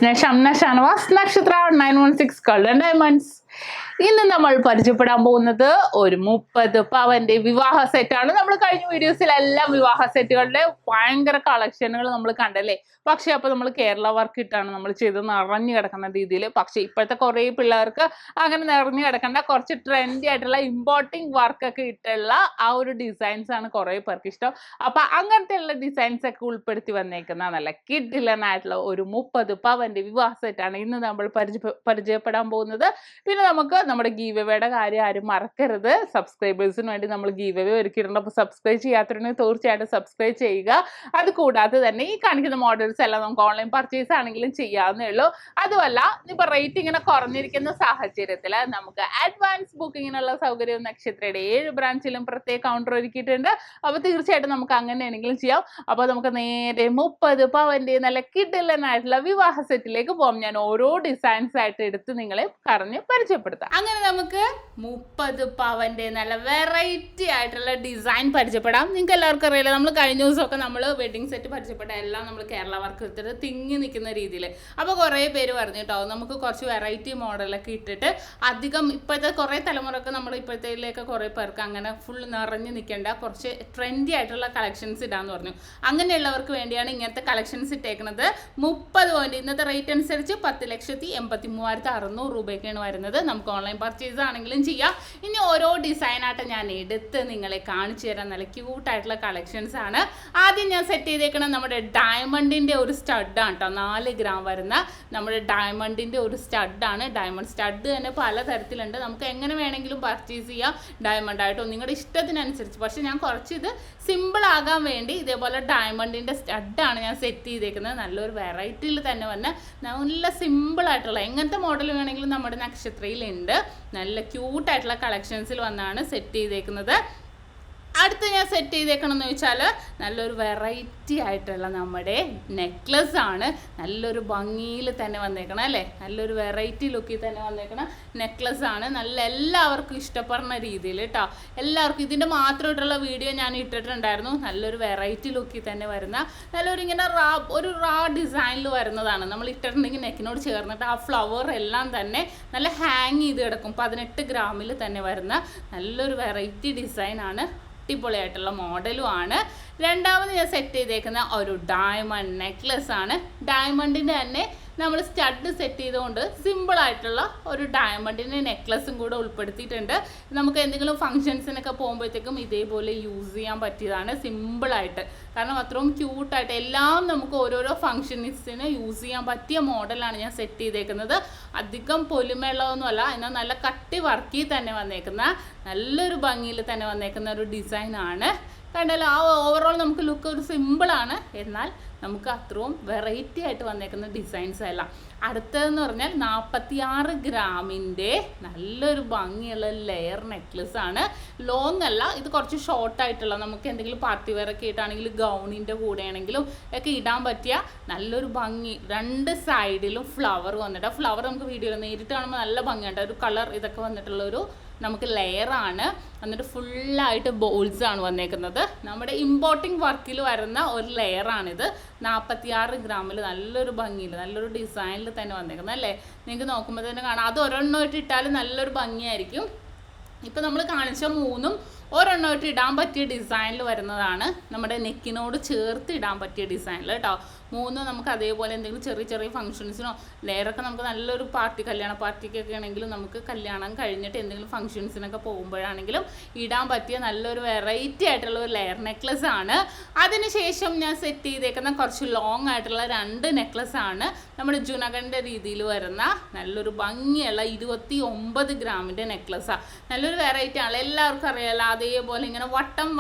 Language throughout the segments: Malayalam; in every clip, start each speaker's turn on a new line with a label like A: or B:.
A: SHAMNA Nakshathra 916 Golden Diamonds. ഇന്ന് നമ്മൾ പരിചയപ്പെടാൻ പോകുന്നത് ഒരു 30 പവന്റെ വിവാഹ സെറ്റാണ്. നമ്മൾ കഴിഞ്ഞ വീഡിയോസിലെല്ലാം വിവാഹ സെറ്റുകളുടെ ഭയങ്കര കളക്ഷനുകൾ നമ്മൾ കണ്ടല്ലേ. പക്ഷെ അപ്പോൾ നമ്മൾ കേരള വർക്ക് ഇട്ടാണ് നമ്മൾ ചെയ്ത് നിറഞ്ഞു കിടക്കുന്ന രീതിയിൽ. പക്ഷെ ഇപ്പോഴത്തെ കുറേ പിള്ളേർക്ക് അങ്ങനെ നിറഞ്ഞു കിടക്കേണ്ട കുറച്ച് ട്രെൻഡി ആയിട്ടുള്ള ഇമ്പോർട്ടിംഗ് വർക്കൊക്കെ ഇട്ടുള്ള ആ ഒരു ഡിസൈൻസ് ആണ് കുറേ പേർക്ക് ഇഷ്ടം. അപ്പൊ അങ്ങനത്തെ ഉള്ള ഡിസൈൻസ് ഒക്കെ ഉൾപ്പെടുത്തി വന്നേക്കുന്ന നല്ല കിഡിലനായിട്ടുള്ള ഒരു 30 പവന്റെ വിവാഹ സെറ്റാണ് ഇന്ന് നമ്മൾ പരിചയപ്പെടാൻ പോകുന്നത്. പിന്നെ നമുക്ക് നമ്മുടെ ഗീവ് അവേയുടെ കാര്യം ആരും മറക്കരുത്. സബ്സ്ക്രൈബേഴ്സിന് വേണ്ടി നമ്മൾ ഗീവ് അവേ ഒരുക്കിയിട്ടുണ്ട്. അപ്പോൾ സബ്സ്ക്രൈബ് ചെയ്യാത്തവരുണ്ടെങ്കിൽ തീർച്ചയായിട്ടും സബ്സ്ക്രൈബ് ചെയ്യുക. അത് കൂടാതെ തന്നെ ഈ കാണിക്കുന്ന മോഡൽസ് എല്ലാം നമുക്ക് ഓൺലൈൻ പർച്ചേസ് ആണെങ്കിലും ചെയ്യാവുന്നേ ഉള്ളൂ. അതുമല്ല ഇപ്പൊ റേറ്റ് ഇങ്ങനെ കുറഞ്ഞിരിക്കുന്ന സാഹചര്യത്തിൽ നമുക്ക് അഡ്വാൻസ് ബുക്കിങ്ങിനുള്ള സൗകര്യം നക്ഷത്രയുടെ 7 ബ്രാഞ്ചിലും പ്രത്യേക കൗണ്ടർ ഒരുക്കിയിട്ടുണ്ട്. അപ്പോൾ തീർച്ചയായിട്ടും നമുക്ക് അങ്ങനെയാണെങ്കിലും ചെയ്യാം. അപ്പോൾ നമുക്ക് നേരെ 30 പവന്റെ നല്ല കിഡിലനായിട്ടുള്ള വിവാഹ സെറ്റിലേക്ക് പോകാം. ഞാൻ ഓരോ ഡിസൈൻസ് ആയിട്ട് എടുത്ത് നിങ്ങളെ പറഞ്ഞ് പരിചയപ്പെടുത്താം. അങ്ങനെ നമുക്ക് 30 പവന്റെ നല്ല വെറൈറ്റി ആയിട്ടുള്ള ഡിസൈൻ പരിചയപ്പെടാം. നിങ്ങൾക്ക് എല്ലാവർക്കും അറിയില്ല, നമ്മൾ കഴിഞ്ഞ ദിവസമൊക്കെ നമ്മൾ വെഡിങ് സെറ്റ് പരിചയപ്പെട്ട എല്ലാം നമ്മൾ കേരള വർക്ക് എടുത്തിട്ട് തിങ്ങി നിൽക്കുന്ന രീതിയിൽ. അപ്പോൾ കുറേ പേര് പറഞ്ഞു കേട്ടോ, നമുക്ക് കുറച്ച് വെറൈറ്റി മോഡലൊക്കെ ഇട്ടിട്ട് അധികം ഇപ്പോഴത്തെ കുറേ തലമുറക്ക് നമ്മൾ ഇപ്പോഴത്തേക്ക് കുറേ പേർക്ക് അങ്ങനെ ഫുൾ നിറഞ്ഞു നിൽക്കേണ്ട കുറച്ച് ട്രെൻഡി ആയിട്ടുള്ള കളക്ഷൻസ് ഇടാന്ന് പറഞ്ഞു. അങ്ങനെയുള്ളവർക്ക് വേണ്ടിയാണ് ഇങ്ങനത്തെ കളക്ഷൻസ് ഇട്ടേക്കുന്നത്. 30 പോയിന്റ് ഇന്നത്തെ റേറ്റ് അനുസരിച്ച് 10,83,600 രൂപയ്ക്കാണ് വരുന്നത്. നമുക്ക് ഓൺലൈൻ പർച്ചേസ് ആണെങ്കിലും ചെയ്യാം. ഇനി ഓരോ ഡിസൈനായിട്ട് ഞാൻ എടുത്ത് നിങ്ങളെ കാണിച്ചു തരാൻ നല്ല ക്യൂട്ടായിട്ടുള്ള കളക്ഷൻസ് ആണ്. ആദ്യം ഞാൻ സെറ്റ് ചെയ്തേക്കണം നമ്മുടെ ഡയമണ്ടിൻ്റെ ഒരു സ്റ്റഡാണ് കേട്ടോ. 4 ഗ്രാം വരുന്ന നമ്മുടെ ഡയമണ്ടിൻ്റെ ഒരു സ്റ്റഡാണ്. ഡയമണ്ട് സ്റ്റഡ് തന്നെ പലതരത്തിലുണ്ട്, നമുക്ക് എങ്ങനെ വേണമെങ്കിലും പർച്ചേസ് ചെയ്യാം ഡയമണ്ട് ആയിട്ടോ, നിങ്ങളുടെ ഇഷ്ടത്തിനനുസരിച്ച്. പക്ഷെ ഞാൻ കുറച്ച് ഇത് സിമ്പിൾ ആകാൻ വേണ്ടി ഇതേപോലെ ഡയമണ്ടിൻ്റെ സ്റ്റഡാണ് ഞാൻ സെറ്റ് ചെയ്തേക്കുന്നത്. നല്ലൊരു വെറൈറ്റിയിൽ തന്നെ വന്ന നല്ല സിമ്പിളായിട്ടുള്ള എങ്ങനത്തെ മോഡൽ വേണമെങ്കിലും നമ്മുടെ നക്ഷത്രയിലുണ്ട്. നല്ല ക്യൂട്ടായിട്ടുള്ള കളക്ഷൻസിൽ വന്നാണ് സെറ്റ് ചെയ്തേക്കുന്നത്. അടുത്ത് ഞാൻ സെറ്റ് ചെയ്തേക്കണമെന്ന് വെച്ചാൽ നല്ലൊരു വെറൈറ്റി ആയിട്ടുള്ള നമ്മുടെ നെക്ലസ് ആണ്. നല്ലൊരു ഭംഗിയിൽ തന്നെ വന്നേക്കണം അല്ലേ, നല്ലൊരു വെറൈറ്റി ലുക്കിൽ തന്നെ വന്നേക്കണം നെക്ലസ് ആണ്. നല്ല എല്ലാവർക്കും ഇഷ്ടപ്പെടുന്ന രീതിയിൽ കേട്ടോ. എല്ലാവർക്കും ഇതിൻ്റെ മാത്രമായിട്ടുള്ള വീഡിയോ ഞാൻ ഇട്ടിട്ടുണ്ടായിരുന്നു. നല്ലൊരു വെറൈറ്റി ലുക്കിൽ തന്നെ വരുന്ന നല്ലൊരു ഇങ്ങനെ ഒരു റാ ഡിസൈനിൽ വരുന്നതാണ്. നമ്മൾ ഇട്ടിട്ടുണ്ടെങ്കിൽ നെക്കിനോട് ചേർന്നിട്ട് ആ ഫ്ലവർ എല്ലാം തന്നെ നല്ല ഹാങ് ചെയ്ത് കിടക്കും. 18 ഗ്രാമിൽ തന്നെ വരുന്ന നല്ലൊരു വെറൈറ്റി ഡിസൈനാണ്. അടിപൊളിയായിട്ടുള്ള മോഡലും ആണ്. രണ്ടാമത് ഞാൻ സെറ്റ് ചെയ്തേക്കുന്ന ഒരു ഡയമണ്ട് നെക്ലസ് ആണ്. ഡയമണ്ടിൻ്റെ തന്നെ നമ്മൾ സ്റ്റഡ് സെറ്റ് ചെയ്തുകൊണ്ട് സിമ്പിളായിട്ടുള്ള ഒരു ഡയമണ്ടിൻ്റെ നെക്ലസും കൂടെ ഉൾപ്പെടുത്തിയിട്ടുണ്ട്. നമുക്ക് എന്തെങ്കിലും ഫങ്ഷൻസിനൊക്കെ പോകുമ്പോഴത്തേക്കും ഇതേപോലെ യൂസ് ചെയ്യാൻ പറ്റിയതാണ് സിമ്പിളായിട്ട്. കാരണം അത്രയും ക്യൂട്ടായിട്ട് എല്ലാം നമുക്ക് ഓരോരോ ഫങ്ഷൻസിന് യൂസ് ചെയ്യാൻ പറ്റിയ മോഡലാണ് ഞാൻ സെറ്റ് ചെയ്തേക്കുന്നത്. അധികം പൊലിമയുള്ളതൊന്നുമല്ല, എന്നാൽ നല്ല കട്ടി വർക്കിൽ തന്നെ വന്നേക്കുന്ന നല്ലൊരു ഭംഗിയിൽ തന്നെ വന്നേക്കുന്ന ഒരു ഡിസൈനാണ്. കണ്ടല്ലോ, ആ ഓവറോൾ നമുക്ക് ലുക്ക് ഒരു സിമ്പിളാണ്, എന്നാൽ നമുക്ക് അത്രയും വെറൈറ്റി ആയിട്ട് വന്നേക്കുന്ന ഡിസൈൻസ് എല്ലാം. അടുത്തതെന്ന് പറഞ്ഞാൽ 46 ഗ്രാമിൻ്റെ നല്ലൊരു ഭംഗിയുള്ള ലെയർ നെക്ലസ് ആണ്. ലോങ് അല്ല, ഇത് കുറച്ച് ഷോർട്ടായിട്ടുള്ള നമുക്ക് എന്തെങ്കിലും പാർട്ടി വെയർ ഒക്കെ ഇട്ടാണെങ്കിലും ഗൗണിൻ്റെ കൂടെ ആണെങ്കിലും ഒക്കെ ഇടാൻ പറ്റിയ നല്ലൊരു ഭംഗി. 2 സൈഡിലും ഫ്ലവർ വന്നിട്ട്, ഫ്ലവർ നമുക്ക് വീഡിയോയിൽ നേരിട്ട് കാണുമ്പോൾ നല്ല ഭംഗിയുണ്ട്. ഒരു കളർ ഇതൊക്കെ വന്നിട്ടുള്ളൊരു നമുക്ക് ലെയറാണ്. എന്നിട്ട് ഫുള്ളായിട്ട് ബോൾസ് ആണ് വന്നേക്കുന്നത്. നമ്മുടെ ഇമ്പോർട്ടിംഗ് വർക്കിൽ വരുന്ന ഒരു ലെയറാണിത്. 46 ഗ്രാമിൽ നല്ലൊരു ഭംഗിയിൽ നല്ലൊരു ഡിസൈനിൽ തന്നെ വന്നേക്കുന്നത് അല്ലേ. നിങ്ങൾക്ക് നോക്കുമ്പോൾ തന്നെ കാണാം. അത് ഒരെണ്ണമായിട്ട് ഇട്ടാലും നല്ലൊരു ഭംഗിയായിരിക്കും. ഇപ്പം നമ്മൾ കാണിച്ച 3ഉം ഒരെണ്ണമായിട്ട് ഇടാൻ പറ്റിയ ഡിസൈനിൽ വരുന്നതാണ്. നമ്മുടെ നെക്കിനോട് ചേർത്ത് ഇടാൻ പറ്റിയ ഡിസൈനിൽ കേട്ടോ. 3 നമുക്ക് അതേപോലെ എന്തെങ്കിലും ചെറിയ ചെറിയ ഫംഗ്ഷൻസിനോ ലെയറൊക്കെ നമുക്ക് നല്ലൊരു കല്യാണ പാർട്ടിക്കൊക്കെ ആണെങ്കിലും നമുക്ക് കല്യാണം കഴിഞ്ഞിട്ട് എന്തെങ്കിലും ഫംഗ്ഷൻസിനൊക്കെ പോകുമ്പോഴാണെങ്കിലും ഇടാൻ പറ്റിയ നല്ലൊരു വെറൈറ്റി ആയിട്ടുള്ള ഒരു ലെയർ നെക്ലസ് ആണ്. അതിനുശേഷം ഞാൻ സെറ്റ് ചെയ്തേക്കുന്ന കുറച്ച് ലോങ് ആയിട്ടുള്ള 2 നെക്ലസ് ആണ്. നമ്മുടെ ജുനഗൻ്റെ രീതിയിൽ വരുന്ന നല്ലൊരു ഭംഗിയുള്ള 29 ഗ്രാമിൻ്റെ നെക്ലസാണ്. നല്ലൊരു വെറൈറ്റി ആണ്, എല്ലാവർക്കും അറിയാലോ. അതേപോലെ ഇങ്ങനെ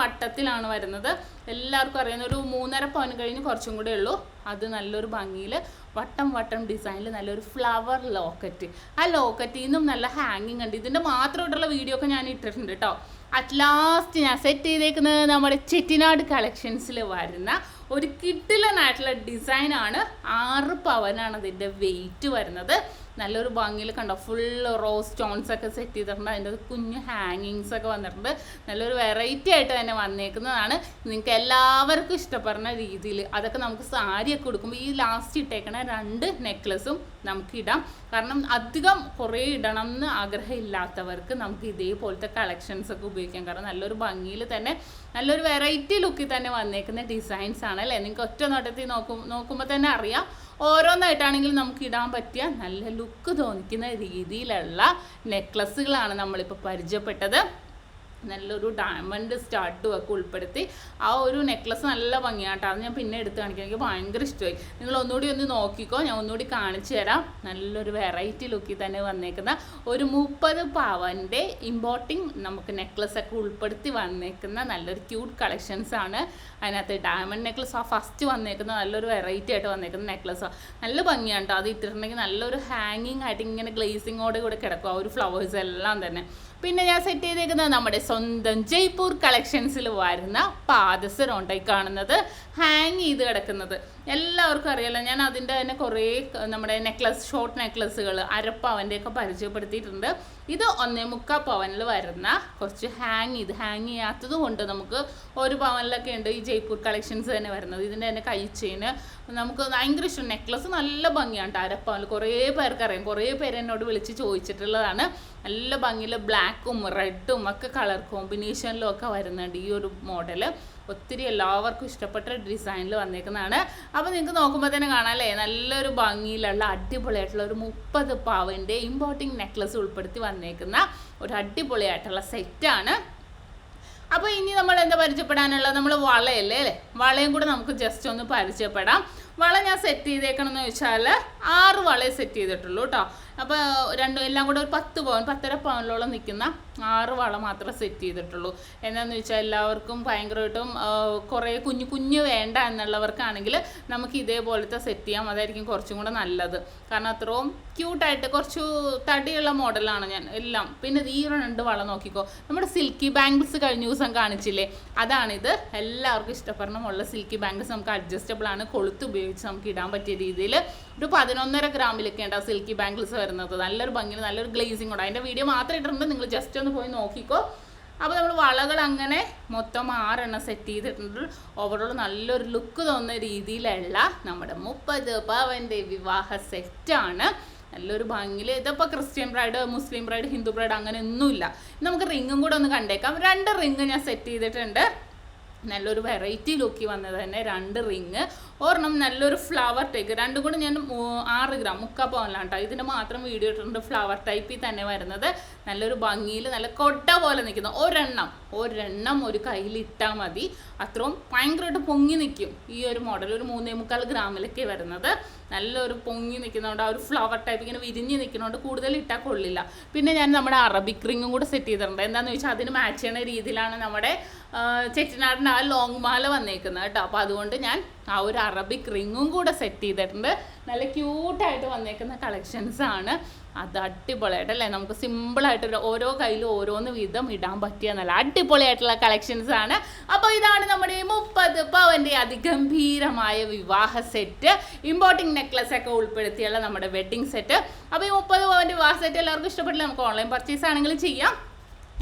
A: വട്ടത്തിലാണ് വരുന്നത്. എല്ലാവർക്കും അറിയുന്ന ഒരു 3.5 പവൻ കഴിഞ്ഞ് കുറച്ചും കൂടെ ഉള്ളൂ. അത് നല്ലൊരു ഭംഗിയിൽ വട്ടം ഡിസൈനിൽ നല്ലൊരു ഫ്ലവർ ലോക്കറ്റ്. ആ ലോക്കറ്റിൽ നിന്നും നല്ല ഹാങ്ങിങ് ഉണ്ട്. ഇതിൻ്റെ മാത്രമായിട്ടുള്ള വീഡിയോ ഒക്കെ ഞാൻ ഇട്ടിട്ടുണ്ട് കേട്ടോ. അറ്റ് ലാസ്റ്റ് ഞാൻ സെറ്റ് ചെയ്തേക്കുന്നത് നമ്മുടെ ചെട്ടിനാട് കളക്ഷൻസിൽ വരുന്ന ഒരു കിഡിലനായിട്ടുള്ള ഡിസൈനാണ്. 6 പവനാണ് അതിൻ്റെ വെയിറ്റ് വരുന്നത്. നല്ലൊരു ഭംഗിയിൽ കണ്ടോ, ഫുൾ റോസ് സ്റ്റോൺസ് ഒക്കെ സെറ്റ് ചെയ്തിട്ടുണ്ട്. അതിൻ്റെ കുഞ്ഞ് ഹാങ്ങിങ്സ് ഒക്കെ വന്നിട്ടുണ്ട്. നല്ലൊരു വെറൈറ്റി ആയിട്ട് തന്നെ വന്നേക്കുന്നതാണ്. നിങ്ങൾക്ക് എല്ലാവർക്കും ഇഷ്ടപ്പെടുന്ന രീതിയിൽ അതൊക്കെ നമുക്ക് സാരിയൊക്കെ കൊടുക്കുമ്പോൾ ഈ ലാസ്റ്റ് ഇട്ടേക്കണ 2 നെക്ലസും നമുക്ക് ഇടാം. കാരണം അധികം കുറേ ഇടണം എന്ന് ആഗ്രഹമില്ലാത്തവർക്ക് നമുക്ക് ഇതേപോലത്തെ കളക്ഷൻസ് ഒക്കെ ഉപയോഗിക്കാം. കാരണം നല്ലൊരു ഭംഗിയിൽ തന്നെ നല്ലൊരു വെറൈറ്റി ലുക്കിൽ തന്നെ വന്നേക്കുന്ന ഡിസൈൻസ് ആണ് അല്ലേ. നിങ്ങൾക്ക് ഒറ്റ നോട്ടത്തിൽ നോക്കുമ്പോൾ തന്നെ അറിയാം. ഓരോന്നായിട്ടാണെങ്കിലും നമുക്ക് ഇടാൻ പറ്റിയ നല്ല ലുക്ക് തോന്നിക്കുന്ന രീതിയിലുള്ള നെക്ലസ്സുകളാണ് നമ്മളിപ്പോൾ പരിചയപ്പെട്ടത്. നല്ലൊരു ഡയമണ്ട് സ്റ്റാർട്ടും ഒക്കെ ഉൾപ്പെടുത്തി ആ ഒരു നെക്ലസ് നല്ല ഭംഗിയാട്ടോ. അത് ഞാൻ പിന്നെ എടുത്ത് കാണിക്കാം. എനിക്ക് ഭയങ്കര ഇഷ്ടമായി. നിങ്ങൾ ഒന്നുകൂടി ഒന്ന് നോക്കിക്കോ, ഞാൻ ഒന്നുകൂടി കാണിച്ചു തരാം. നല്ലൊരു വെറൈറ്റി ലുക്കിൽ തന്നെ വന്നേക്കുന്ന ഒരു 30 പവൻ്റെ ഇമ്പോർട്ടിങ് നമുക്ക് നെക്ലസ് ഒക്കെ ഉൾപ്പെടുത്തി വന്നേക്കുന്ന നല്ലൊരു ക്യൂട്ട് കളക്ഷൻസ് ആണ്. അതിനകത്ത് ഡയമണ്ട് നെക്ലസ് ആ ഫസ്റ്റ് വന്നേക്കുന്ന നല്ലൊരു വെറൈറ്റി ആയിട്ട് വന്നേക്കുന്ന നെക്ലസ് നല്ല ഭംഗിയാണ് കേട്ടോ. അത് ഇട്ടിട്ടുണ്ടെങ്കിൽ നല്ലൊരു ഹാങ്ങിങ് ആയിട്ട് ഇങ്ങനെ ഗ്ലേസിങ്ങോടെ കൂടെ കിടക്കും ആ ഒരു ഫ്ലവേഴ്സ് എല്ലാം തന്നെ. പിന്നെ ഞാൻ സെറ്റ് ചെയ്തേക്കുന്നത് നമ്മുടെ സ്വന്തം ജയ്പൂർ കളക്ഷൻസിൽ വരുന്ന പാദസരമുണ്ട് ഈ കാണുന്നത്, ഹാങ് ചെയ്ത് കിടക്കുന്നത്. എല്ലാവർക്കും അറിയാലോ, ഞാൻ അതിൻ്റെ തന്നെ കുറേ നമ്മുടെ നെക്ലസ്, ഷോർട്ട് നെക്ലസ്സുകൾ അരപ്പവൻ്റെയൊക്കെ പരിചയപ്പെടുത്തിയിട്ടുണ്ട്. ഇത് 1.25 പവനിൽ വരുന്ന കുറച്ച് ഹാങ് ചെയ്യാത്തത് കൊണ്ട് നമുക്ക് 1 പവനിലൊക്കെ ഉണ്ട് ഈ ജയ്പൂർ കളക്ഷൻസ് തന്നെ വരുന്നത്. ഇതിൻ്റെ തന്നെ കൈ ചെയിന് നമുക്ക് ഭയങ്കര ഇഷ്ടം. നെക്ലസ് നല്ല ഭംഗിയാണ് കേട്ടോ. അരപ്പവനിൽ കുറേ പേർക്ക് അറിയാം, കുറേ പേര് എന്നോട് വിളിച്ച് ചോദിച്ചിട്ടുള്ളതാണ്. നല്ല ഭംഗിയിൽ ബ്ലാക്കും റെഡും ഒക്കെ കളർ കോമ്പിനേഷനിലും ഒക്കെ വരുന്നുണ്ട് ഈ ഒരു മോഡൽ. ഒത്തിരി എല്ലാവർക്കും ഇഷ്ടപ്പെട്ട ഡിസൈനിൽ വന്നേക്കുന്നതാണ്. അപ്പോൾ നിങ്ങൾക്ക് നോക്കുമ്പോൾ തന്നെ കാണാം അല്ലേ, നല്ലൊരു ഭംഗിയിലുള്ള അടിപൊളിയായിട്ടുള്ള ഒരു 30 പവൻ്റെ ഇമ്പോർട്ടിങ് നെക്ലസ് ഉൾപ്പെടുത്തി വന്നേക്കുന്ന ഒരു അടിപൊളിയായിട്ടുള്ള സെറ്റാണ്. അപ്പോൾ ഇനി നമ്മൾ എന്താ പരിചയപ്പെടാനുള്ളത്, നമ്മൾ വളയല്ലേ അല്ലേ, വളയും കൂടെ നമുക്ക് ജസ്റ്റ് ഒന്ന് പരിചയപ്പെടാം. വള ഞാൻ സെറ്റ് ചെയ്തേക്കണമെന്ന് വെച്ചാൽ 6 വളയെ സെറ്റ് ചെയ്തിട്ടുള്ളൂ കേട്ടോ. അപ്പോൾ എല്ലാം കൂടെ ഒരു 10 പവൻ 10.5 പവനിലോളം നിൽക്കുന്ന 6 വള മാത്രമേ സെറ്റ് ചെയ്തിട്ടുള്ളൂ. എന്താണെന്ന് വെച്ചാൽ എല്ലാവർക്കും ഭയങ്കരമായിട്ടും കുറേ കുഞ്ഞു വേണ്ട എന്നുള്ളവർക്കാണെങ്കിൽ നമുക്ക് ഇതേപോലത്തെ സെറ്റ് ചെയ്യാം. അതായിരിക്കും കുറച്ചും കൂടെ നല്ലത്. കാരണം അത്രയും ക്യൂട്ടായിട്ട് കുറച്ച് തടിയുള്ള മോഡലാണ് ഞാൻ എല്ലാം. പിന്നെ ഈ 2 വള നോക്കിക്കോ, നമ്മുടെ സിൽക്കി ബാംഗിൾസ് കഴിഞ്ഞ ദിവസം കാണിച്ചില്ലേ, അതാണിത്. എല്ലാവർക്കും ഇഷ്ടപ്പെടണമുള്ള സിൽക്കി ബാംഗിൾസ് നമുക്ക് അഡ്ജസ്റ്റബിൾ ആണ്, കൊളുത്ത് ഉപയോഗിച്ച് നമുക്ക് ഇടാൻ പറ്റിയ രീതിയിൽ. ഒരു 11.5 ഗ്രാമിലൊക്കെ ഉണ്ടാവും സിൽക്കി ബാംഗിൾസ് വരുന്നത്. നല്ലൊരു ഭംഗിയിൽ നല്ലൊരു ഗ്ലേസിംഗ് ഉണ്ട്. അതിൻ്റെ വീഡിയോ മാത്രം ഇട്ടിട്ടുണ്ട്, നിങ്ങൾ ജസ്റ്റ് ഒന്ന് പോയി നോക്കിക്കോ. അപ്പോൾ നമ്മൾ വളകൾ അങ്ങനെ മൊത്തം 6 എണ്ണം സെറ്റ് ചെയ്തിട്ടുണ്ട്. ഓവറോൾ നല്ലൊരു ലുക്ക് തോന്നുന്ന രീതിയിലുള്ള നമ്മുടെ 30 പവൻ്റെ വിവാഹ സെറ്റാണ്. നല്ലൊരു ഭംഗിയിൽ. ഇതിപ്പോൾ ക്രിസ്ത്യൻ ബ്രൈഡ്, മുസ്ലിം ബ്രൈഡ്, ഹിന്ദു ബ്രൈഡ് അങ്ങനെയൊന്നുമില്ല. നമുക്ക് റിങ്ങും കൂടെ ഒന്ന് കണ്ടേക്കാം. 2 റിങ് ഞാൻ സെറ്റ് ചെയ്തിട്ടുണ്ട്. നല്ലൊരു വെറൈറ്റി ലുക്കി വന്നത് തന്നെ 2 റിങ്. ഒരെണ്ണം നല്ലൊരു ഫ്ലവർ ടൈപ്പ്, 2 കൂടെ ഞാൻ 6 ഗ്രാം 3/4 പവനിലാണ് കേട്ടോ. ഇതിന് മാത്രം വീഡിയോ ഇട്ടിട്ടുണ്ട്. ഫ്ലവർ ടൈപ്പിൽ തന്നെ വരുന്നത് നല്ലൊരു ഭംഗിയിൽ നല്ല കൊട്ട പോലെ നിൽക്കുന്ന ഒരെണ്ണം ഒരു കയ്യിലിട്ടാൽ മതി. അത്രയും ഭയങ്കരമായിട്ട് പൊങ്ങി നിൽക്കും ഈ ഒരു മോഡൽ. ഒരു 3.25 ഗ്രാമിലൊക്കെ വരുന്നത്. നല്ലൊരു പൊങ്ങി നിൽക്കുന്നതുകൊണ്ട് ആ ഒരു ഫ്ലവർ ടൈപ്പ് ഇങ്ങനെ വിരിഞ്ഞ് നിൽക്കുന്നതുകൊണ്ട് കൂടുതൽ ഇട്ടാൽ കൊള്ളില്ല. പിന്നെ ഞാൻ നമ്മുടെ അറബിക് റിങ്ങും കൂടെ സെറ്റ് ചെയ്തിട്ടുണ്ട്. എന്താണെന്ന് വെച്ചാൽ അതിന് മാച്ച് ചെയ്യുന്ന രീതിയിലാണ് നമ്മുടെ ചെട്ടിനാടിൻ്റെ ആ ലോങ് മാല വന്നേക്കുന്നത് കേട്ടോ. അപ്പോൾ അതുകൊണ്ട് ഞാൻ ആ ഒരു അറബിക് റിങ്ങും കൂടെ സെറ്റ് ചെയ്തിട്ടുണ്ട്. നല്ല ക്യൂട്ടായിട്ട് വന്നേക്കുന്ന കളക്ഷൻസ് ആണ്. അത് അടിപൊളിയായിട്ടല്ലേ, നമുക്ക് സിമ്പിളായിട്ട് ഓരോ കയ്യിലും ഓരോന്ന് വീതം ഇടാൻ പറ്റിയ നല്ല അടിപൊളിയായിട്ടുള്ള കളക്ഷൻസ് ആണ്. അപ്പോൾ ഇതാണ് നമ്മുടെ 30 പവൻ്റെ അതിഗംഭീരമായ വിവാഹ സെറ്റ്. ഇമ്പോർട്ടിംഗ് നെക്ലസ് ഒക്കെ ഉൾപ്പെടുത്തിയുള്ള നമ്മുടെ വെഡ്ഡിങ് സെറ്റ്. അപ്പോൾ ഈ 30 പവൻ്റെ വിവാഹ സെറ്റ് എല്ലാവർക്കും ഇഷ്ടപ്പെട്ടില്ല. നമുക്ക് ഓൺലൈൻ പർച്ചേസ് ആണെങ്കിലും ചെയ്യാം.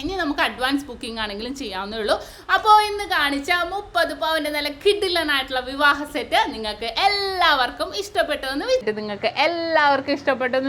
A: ഇനി നമുക്ക് അഡ്വാൻസ് ബുക്കിംഗ് ആണെങ്കിലും ചെയ്യാവുന്നേ ഉള്ളൂ. അപ്പോൾ ഇന്ന് കാണിച്ച 30 പവൻ്റെ നല്ല കിഡിലനായിട്ടുള്ള വിവാഹ സെറ്റ് നിങ്ങൾക്ക് എല്ലാവർക്കും ഇഷ്ടപ്പെട്ടെന്ന്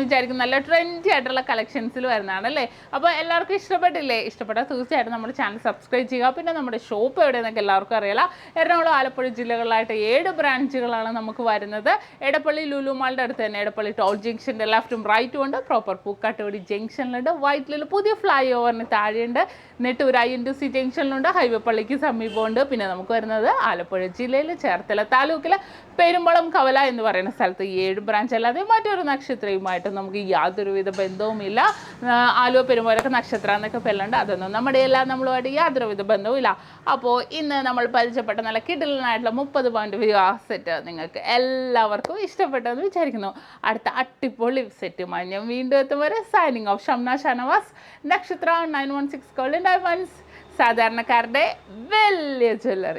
A: വിചാരിക്കും. നല്ല ട്രെൻഡി ആയിട്ടുള്ള കളക്ഷൻസിൽ വരുന്നതാണ് അല്ലേ. അപ്പോൾ എല്ലാവർക്കും ഇഷ്ടപ്പെട്ടില്ലേ? ഇഷ്ടപ്പെട്ടാൽ തീർച്ചയായിട്ടും നമ്മുടെ ചാനൽ സബ്സ്ക്രൈബ് ചെയ്യുക. പിന്നെ നമ്മുടെ ഷോപ്പ് എവിടെയെന്നൊക്കെ എല്ലാവർക്കും അറിയാം. എറണാകുളം, ആലപ്പുഴ ജില്ലകളിലായിട്ട് 7 ബ്രാഞ്ചുകളാണ് നമുക്ക് വരുന്നത്. എടപ്പള്ളി ലുലു മാളിൻ്റെ അടുത്ത് തന്നെ എടപ്പള്ളി ടോൾ ജംഗ്ഷൻ്റെ ലെഫ്റ്റും റൈറ്റും ഉണ്ട്. പ്രോപ്പർ പൂക്കാട്ടുപടി ജംഗ്ഷനിലുണ്ട്. വൈറ്റിലിൽ പുതിയ ഫ്ലൈ ഓവറിന് താഴെ ഉണ്ട്. നെട്ടൂർ INTC ജംഗ്ഷനിലുണ്ട്. ഹൈവേ പള്ളിക്ക് സമീപമുണ്ട്. പിന്നെ നമുക്ക് വരുന്നത് ആലപ്പുഴ ജില്ലയിൽ ചേർത്തല താലൂക്കിൽ പെരുമ്പളം കവല എന്ന് പറയുന്ന സ്ഥലത്ത് 7 ബ്രാഞ്ച് അല്ലാതെ മറ്റൊരു നക്ഷത്രയുമായിട്ട് നമുക്ക് യാതൊരുവിധ ബന്ധവുമില്ല. ആലുവ പെരുമ്പോലൊക്കെ നക്ഷത്ര എന്നൊക്കെ പേരുണ്ട്. അതൊന്നും നമ്മുടെ നമ്മളുമായിട്ട് യാതൊരുവിധ ബന്ധവുമില്ല. അപ്പോൾ ഇന്ന് നമ്മൾ പരിചയപ്പെട്ട നല്ല കിഡിലനായിട്ടുള്ള 30 പവൻ്റെ വിവാഹ സെറ്റ് നിങ്ങൾക്ക് എല്ലാവർക്കും ഇഷ്ടപ്പെട്ടെന്ന് വിചാരിക്കുന്നു. അടുത്ത അടിപൊളി സെറ്റുമായി ഞാൻ വീണ്ടും എത്തും വരെ സൈനിങ് ഓഫ്. ഷംന ഷാനവാസ്, നക്ഷത്ര 916 ഗോൾഡൻ ഡയമണ്ട്സ്, സാധാരണക്കാരുടെ വലിയ ജ്വല്ലറി.